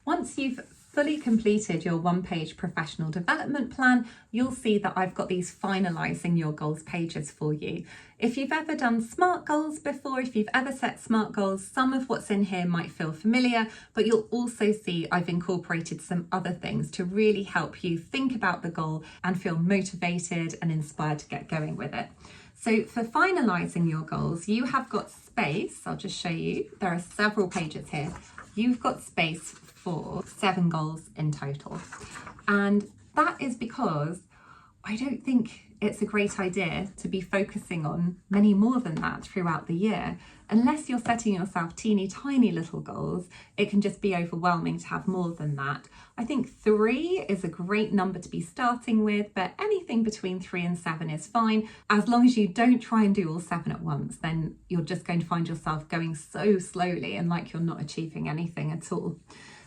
Once you've fully completed your one-page professional development plan, you'll see that I've got these finalising your goals pages for you. If you've ever done SMART goals before, if you've ever set SMART goals, some of what's in here might feel familiar, but you'll also see I've incorporated some other things to really help you think about the goal and feel motivated and inspired to get going with it. So for finalising your goals, you have got space. I'll just show you. There are several pages here. You've got space for 7 goals in total. And that is because I don't think it's a great idea to be focusing on many more than that throughout the year. Unless you're setting yourself teeny tiny little goals, it can just be overwhelming to have more than that. I think 3 is a great number to be starting with, but anything between 3 and 7 is fine. As long as you don't try and do all 7 at once, then you're just going to find yourself going so slowly and like you're not achieving anything at all.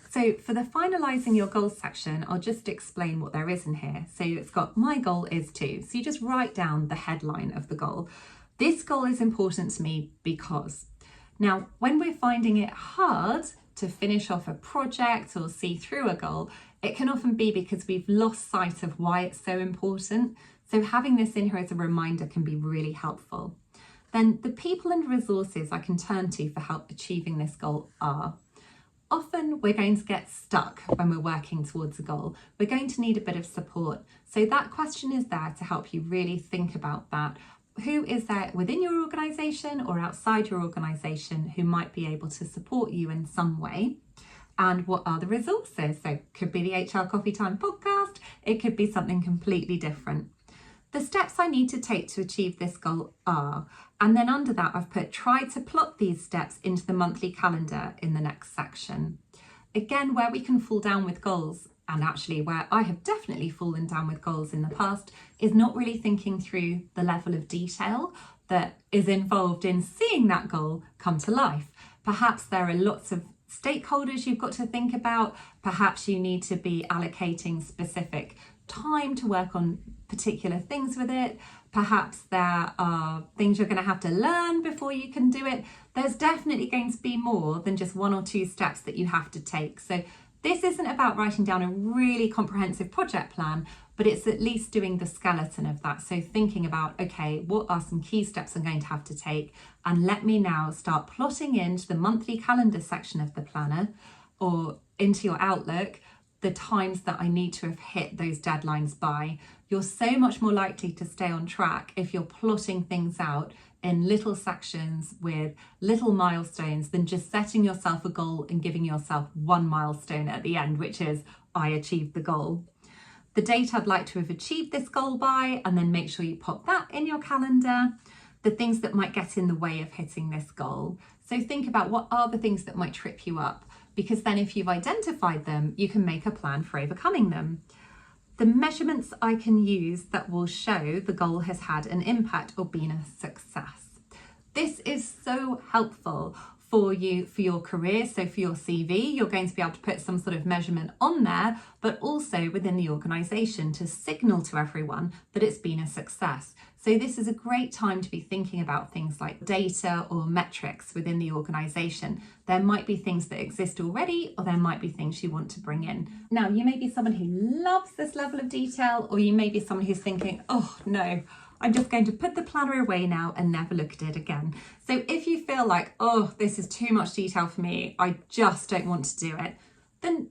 So for the finalising your goals section, I'll just explain what there is in here. So it's got my goal is to. So you just write down the headline of the goal. This goal is important to me because. Now, when we're finding it hard to finish off a project or see through a goal, it can often be because we've lost sight of why it's so important. So having this in here as a reminder can be really helpful. Then the people and resources I can turn to for help achieving this goal are: often we're going to get stuck when we're working towards a goal. We're going to need a bit of support. So that question is there to help you really think about that. Who is there within your organisation or outside your organisation who might be able to support you in some way? And what are the resources? So it could be the HR Coffee Time podcast. It could be something completely different. The steps I need to take to achieve this goal are, and then under that I've put try to plot these steps into the monthly calendar in the next section. Again, where we can fall down with goals, and actually where I have definitely fallen down with goals in the past, is not really thinking through the level of detail that is involved in seeing that goal come to life. Perhaps there are lots of stakeholders you've got to think about. Perhaps you need to be allocating specific time to work on particular things with it. Perhaps there are things you're going to have to learn before you can do it. There's definitely going to be more than just 1 or 2 steps that you have to take. So this isn't about writing down a really comprehensive project plan, but it's at least doing the skeleton of that. So thinking about, okay, what are some key steps I'm going to have to take? And let me now start plotting into the monthly calendar section of the planner or into your Outlook the times that I need to have hit those deadlines by. You're so much more likely to stay on track if you're plotting things out in little sections with little milestones than just setting yourself a goal and giving yourself 1 milestone at the end, which is I achieved the goal. The date I'd like to have achieved this goal by, and then make sure you pop that in your calendar. The things that might get in the way of hitting this goal. So think about what are the things that might trip you up, because then if you've identified them, you can make a plan for overcoming them. The measurements I can use that will show the goal has had an impact or been a success. This is so helpful for you, for your career. So for your CV, you're going to be able to put some sort of measurement on there, but also within the organisation to signal to everyone that it's been a success. So this is a great time to be thinking about things like data or metrics within the organisation. There might be things that exist already, or there might be things you want to bring in. Now, you may be someone who loves this level of detail, or you may be someone who's thinking, oh no, I'm just going to put the planner away now and never look at it again. So if you feel like, oh, this is too much detail for me, I just don't want to do it, then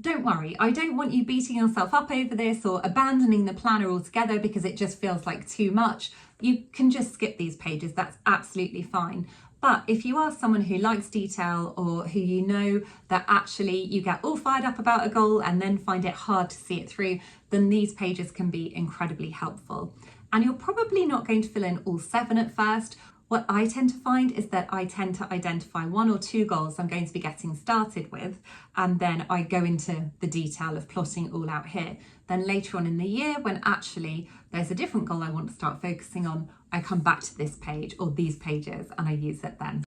don't worry. I don't want you beating yourself up over this or abandoning the planner altogether because it just feels like too much. You can just skip these pages. That's absolutely fine. But if you are someone who likes detail, or who you know that actually you get all fired up about a goal and then find it hard to see it through, then these pages can be incredibly helpful. And you're probably not going to fill in all 7 at first. What I tend to find is that I tend to identify 1 or 2 goals I'm going to be getting started with, and then I go into the detail of plotting it all out here. Then later on in the year, when actually there's a different goal I want to start focusing on, I come back to this page or these pages and I use it then.